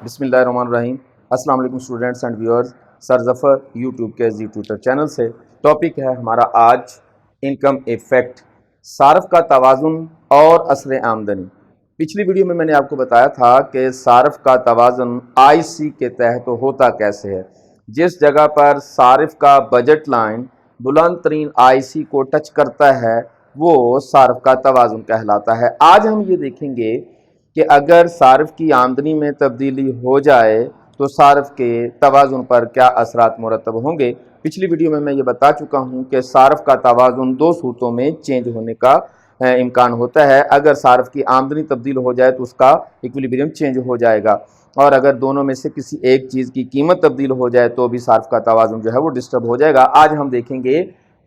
बिस्मिल्लाहिर्रहमानिर्रहीम। अस्सलाम वालेकुम students and viewers. Sir Zafar YouTube के जी ट्यूटर चैनल से टॉपिक है हमारा आज इनकम इफ़ेक्ट, सार्फ का तवाज़ुन और असर आमदनी। पिछली वीडियो में मैंने आपको बताया था कि सार्फ का तवाज़ुन आईसी के तहत होता कैसे है। जिस जगह पर सार्फ का बजट लाइन बुलंद तरीन आईसी को टच करता है वो सार्फ का तवाज़ुन कहलाता है। आज हम ये देखेंगे कि अगर सार्फ की आमदनी में तब्दीली हो जाए तो सार्फ के तवाज़ुन पर क्या असरात मुरतब होंगे। पिछली वीडियो में मैं ये बता चुका हूँ कि सार्फ का तवाज़ुन दो सूरतों में चेंज होने का इम्कान होता है। अगर सार्फ की आमदनी तब्दील हो जाए तो उसका इक्विलिब्रियम चेंज हो जाएगा, और अगर दोनों में से किसी एक चीज़ की कीमत तब्दील हो जाए तो भी सार्फ का तवाज़ुन जो है वो डिस्टर्ब हो जाएगा। आज हम देखेंगे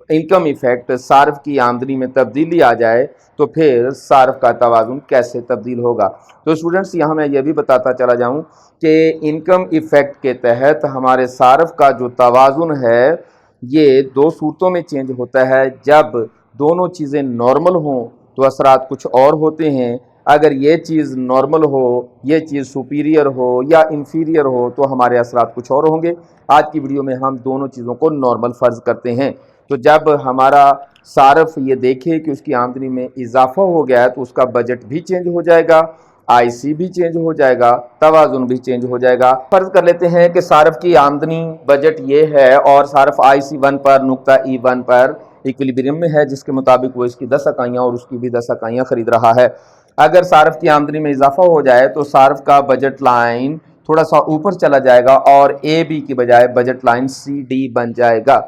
इनकम इफ़ेक्ट, सार्फ की आमदनी में तब्दीली आ जाए तो फिर सार्फ का तवाज़ुन कैसे तब्दील होगा। तो स्टूडेंट्स, यहाँ मैं ये भी बताता चला जाऊँ कि इनकम इफ़ेक्ट के तहत हमारे सार्फ का जो तवाज़ुन है ये दो सूरतों में चेंज होता है। जब दोनों चीज़ें नॉर्मल हों तो असरात कुछ और होते हैं, अगर ये चीज़ नॉर्मल हो, ये चीज़ सुपीरियर हो या इन्फीरियर हो तो हमारे असरात कुछ और होंगे। आज की वीडियो में हम दोनों चीज़ों को नॉर्मल फ़र्ज़ करते हैं। तो जब हमारा सार्फ ये देखे कि उसकी आमदनी में इजाफा हो गया है तो उसका बजट भी चेंज हो जाएगा, आईसी भी चेंज हो जाएगा, तवाज़ुन भी चेंज हो जाएगा। फर्ज कर लेते हैं कि सार्फ की आमदनी बजट ये है और सार्फ आईसी 1 पर नुक्ता E1 पर इक्विलिब्रियम में है, जिसके मुताबिक वो इसकी 10 इकाइयाँ और उसकी भी 10 इकाइयाँ खरीद रहा है। अगर सार्फ की आमदनी में इजाफा हो जाए तो सार्फ का बजट लाइन थोड़ा सा ऊपर चला जाएगा और AB की बजाय बजट लाइन CD बन जाएगा,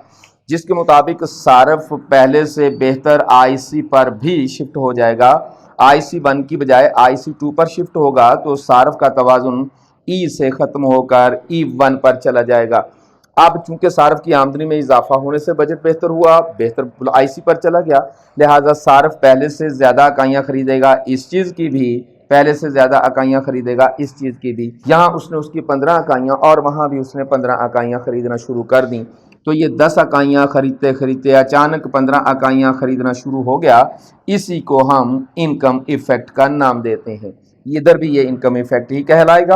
जिसके मुताबिक सार्फ पहले से बेहतर आईसी पर भी शिफ्ट हो जाएगा। आईसी 1 की बजाय आईसी 2 पर शिफ्ट होगा तो सार्फ का तवाज़ुन ई से ख़त्म होकर E1 पर चला जाएगा। अब चूंकि सार्फ की आमदनी में इजाफा होने से बजट बेहतर हुआ, बेहतर आईसी पर चला गया, लिहाजा सार्फ पहले से ज़्यादा इकाइयाँ खरीदेगा, इस चीज़ की भी पहले से ज़्यादा इकाइयाँ खरीदेगा, इस चीज़ की भी। यहाँ उसने उसकी 15 इकाइयाँ और वहाँ भी उसने 15 इकाइयाँ खरीदना शुरू कर दी, तो ये 10 इकाइयाँ खरीदते खरीदते अचानक 15 इकाइयाँ खरीदना शुरू हो गया। इसी को हम इनकम इफ़ेक्ट का नाम देते हैं। इधर भी ये इनकम इफ़ेक्ट ही कहलाएगा।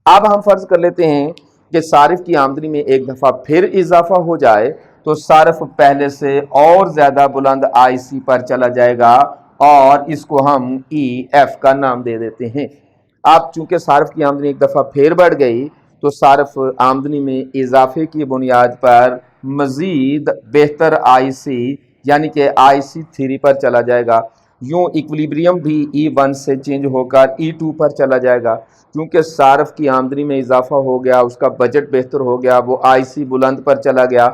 अब हम फर्ज कर लेते हैं कि सार्फ की आमदनी में एक दफ़ा फिर इजाफा हो जाए तो सार्फ पहले से और ज़्यादा बुलंद आईसी पर चला जाएगा और इसको हम EF का नाम दे देते हैं। अब चूंकि सार्फ की आमदनी एक दफ़ा फिर बढ़ गई तो सार्फ आमदनी में इजाफे की बुनियाद पर मज़ीद बेहतर आईसी यानी कि आईसी 3 पर चला जाएगा। यूँ इक्विलिब्रियम भी E1 से चेंज होकर E2 पर चला जाएगा। क्योंकि सार्फ की आमदनी में इजाफा हो गया, उसका बजट बेहतर हो गया, वो आईसी बुलंद पर चला गया,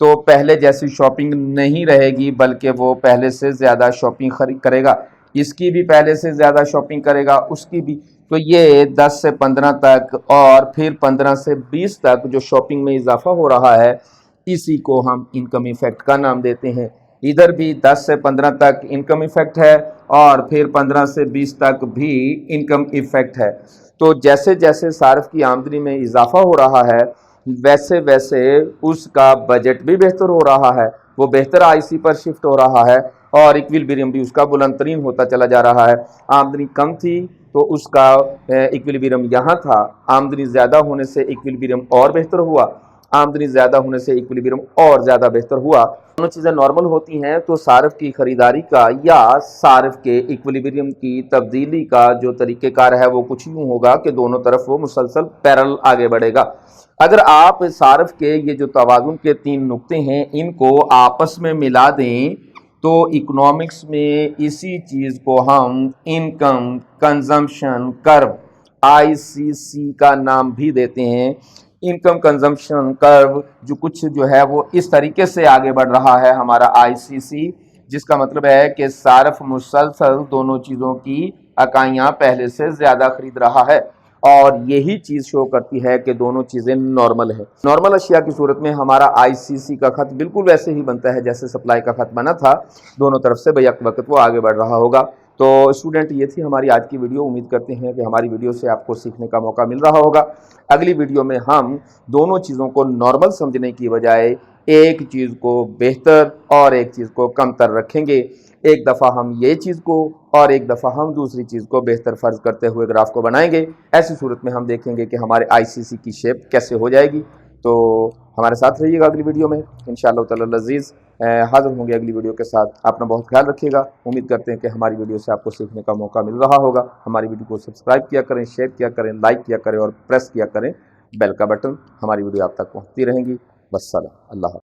तो पहले जैसी शॉपिंग नहीं रहेगी बल्कि वो पहले से ज़्यादा शॉपिंग खरीद करेगा, इसकी भी पहले से ज़्यादा शॉपिंग करेगा, उसकी भी। तो ये 10 से 15 तक और फिर 15 से 20 तक जो शॉपिंग में इजाफा हो रहा है, इसी को हम इनकम इफ़ेक्ट का नाम देते हैं। इधर भी 10 से 15 तक इनकम इफ़ेक्ट है और फिर 15 से 20 तक भी इनकम इफ़ेक्ट है। तो जैसे जैसे सार्फ की आमदनी में इजाफा हो रहा है वैसे वैसे उसका बजट भी बेहतर हो रहा है, वो बेहतर आईसी पर शिफ्ट हो रहा है और इक्विलिब्रियम भी उसका बुलंद तरीन होता चला जा रहा है। आमदनी कम थी तो उसका इक्विलिब्रियम यहाँ था, आमदनी ज़्यादा होने से इक्विलिब्रियम और बेहतर हुआ, आमदनी ज़्यादा होने से इक्विलिब्रियम और ज़्यादा बेहतर हुआ। दोनों चीज़ें नॉर्मल होती हैं तो सार्फ की ख़रीदारी का या सार्फ के इक्विलिब्रियम की तब्दीली का जो तरीक़ेकार है वो कुछ यूँ होगा कि दोनों तरफ वो मुसलसल पैरेलल आगे बढ़ेगा। अगर आप सार्फ के ये जो तवाज़ुन के 3 नुक्ते हैं इनको आपस में मिला दें तो इकोनॉमिक्स में इसी चीज़ को हम इनकम कंजम्पशन कर्व ICC का नाम भी देते हैं। इनकम कंजम्पशन कर्व जो है वो इस तरीके से आगे बढ़ रहा है हमारा ICC, जिसका मतलब है कि सार्फ मुसलसल दोनों चीज़ों की इकाइयाँ पहले से ज़्यादा खरीद रहा है और यही चीज़ शो करती है कि दोनों चीज़ें नॉर्मल है। नॉर्मल अशिया की सूरत में हमारा ICC का ख़त बिल्कुल वैसे ही बनता है जैसे सप्लाई का ख़त बना था, दोनों तरफ से बैक वक्त वो आगे बढ़ रहा होगा। तो स्टूडेंट, ये थी हमारी आज की वीडियो। उम्मीद करते हैं कि हमारी वीडियो से आपको सीखने का मौका मिल रहा होगा। अगली वीडियो में हम दोनों चीज़ों को नॉर्मल समझने की बजाय एक चीज़ को बेहतर और एक चीज़ को कमतर रखेंगे। ایک دفعہ ہم یہ چیز کو اور ایک دفعہ ہم دوسری چیز کو بہتر فرض کرتے ہوئے گراف کو بنائیں گے۔ ایسی صورت میں ہم دیکھیں گے کہ ہمارے ICC کی شیپ کیسے ہو جائے گی۔ تو ہمارے ساتھ رہیے گا اگلی ویڈیو میں انشاءاللہ تعالی العزیز حاضر ہوں گے اگلی ویڈیو کے ساتھ۔ اپنا بہت خیال رکھیے گا۔ امید کرتے ہیں کہ ہماری ویڈیو سے آپ کو سیکھنے کا موقع مل رہا ہوگا۔ ہماری ویڈیو کو سبسکرائب کیا کریں، شیئر کیا کریں، لائک کیا کریں اور پریس کیا کریں بیل کا بٹن۔ ہماری ویڈیو آپ تک پہنچتی رہیں گی۔ والسلام، اللہ حافظ۔